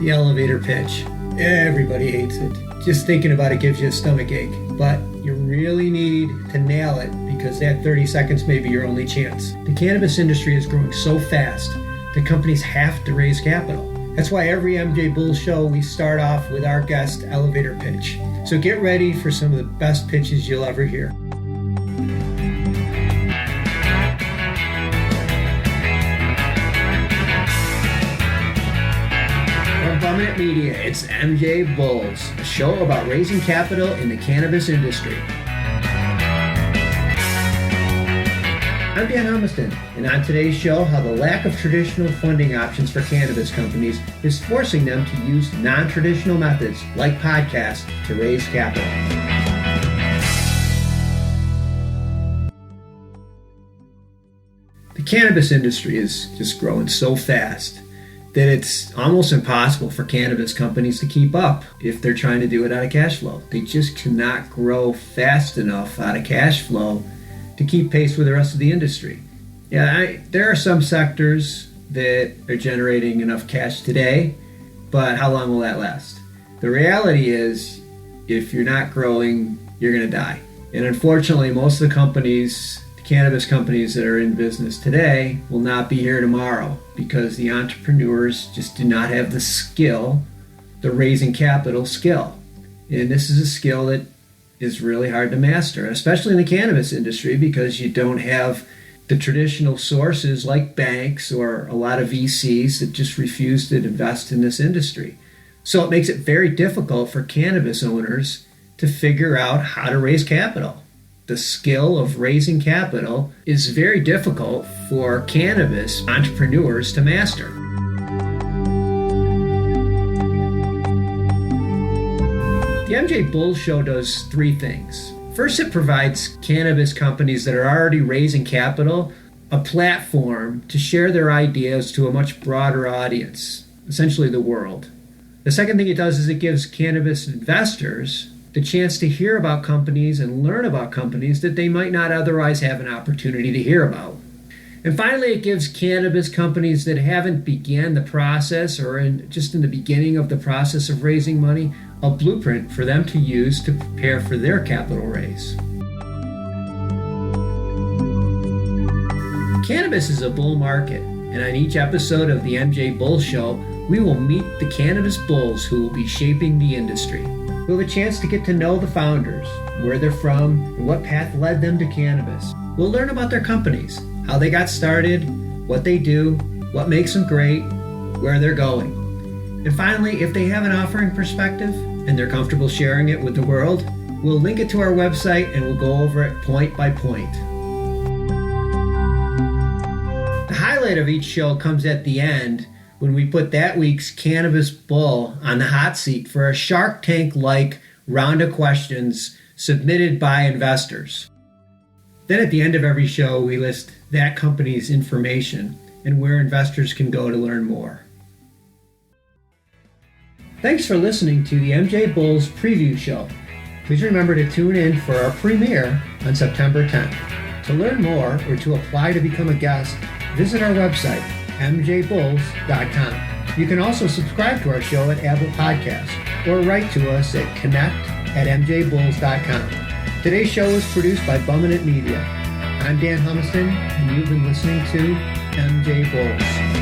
The elevator pitch. Everybody hates it. Just thinking about it gives you a stomach ache. But you really need to nail it because that 30 seconds may be your only chance. The cannabis industry is growing so fast that companies have to raise capital. That's why every MJBulls show we start off with our guest elevator pitch. So get ready for some of the best pitches you'll ever hear. From Media, it's MJBulls, a show about raising capital in the cannabis industry. I'm Dan Humiston, and on today's show, how the lack of traditional funding options for cannabis companies is forcing them to use non-traditional methods like podcasts to raise capital. The cannabis industry is just growing so fast that it's almost impossible for cannabis companies to keep up if they're trying to do it out of cash flow. They just cannot grow fast enough out of cash flow to keep pace with the rest of the industry. There are some sectors that are generating enough cash today, but how long will that last? The reality is, if you're not growing, you're going to die. And unfortunately, most of the cannabis companies that are in business today will not be here tomorrow because the entrepreneurs just do not have the skill, the raising capital skill. And this is a skill that is really hard to master, especially in the cannabis industry because you don't have the traditional sources like banks or a lot of VCs that just refuse to invest in this industry. So it makes it very difficult for cannabis owners to figure out how to raise capital. The skill of raising capital is very difficult for cannabis entrepreneurs to master. The MJBulls show does three things. First, it provides cannabis companies that are already raising capital a platform to share their ideas to a much broader audience, essentially the world. The second thing it does is it gives cannabis investors the chance to hear about companies and learn about companies that they might not otherwise have an opportunity to hear about. And finally, it gives cannabis companies that haven't began the process or just in the beginning of the process of raising money, a blueprint for them to use to prepare for their capital raise. Cannabis is a bull market, and on each episode of the MJBulls show, we will meet the cannabis bulls who will be shaping the industry. We'll have a chance to get to know the founders, where they're from, and what path led them to cannabis. We'll learn about their companies, how they got started, what they do, what makes them great, where they're going. And finally, if they have an offering perspective and they're comfortable sharing it with the world, we'll link it to our website and we'll go over it point by point. The highlight of each show comes at the end when we put that week's cannabis bull on the hot seat for a Shark Tank-like round of questions submitted by investors. Then at the end of every show, we list that company's information and where investors can go to learn more. Thanks for listening to the MJBulls preview show. Please remember to tune in for our premiere on September 10th. To learn more or to apply to become a guest, visit our website, MJBulls.com. You can also subscribe to our show at Apple Podcasts or write to us at connect@MJBulls.com. Today's show is produced by MJBulls. I'm Dan Humiston, and you've been listening to MJBulls.